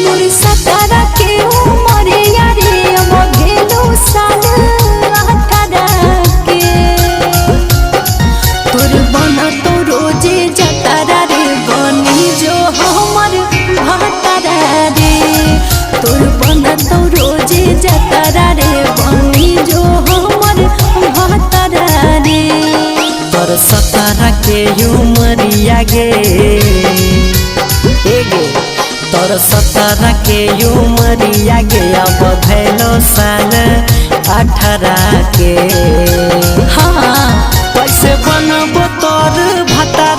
मोर सतारा के उमरिया रे अब भेलो साल 18 के तोर बना तो रोजे जतारा रे बनी जो हमर भतारा रे तोर बना तो रोजे जतारा रे बनी जो हमर भतारा रे तोर सतारा के उमरिया गे तोर सतारा के उमरिया गे अब भेलो साल 18 के। हाँ कैसे बनबो तोर भतारा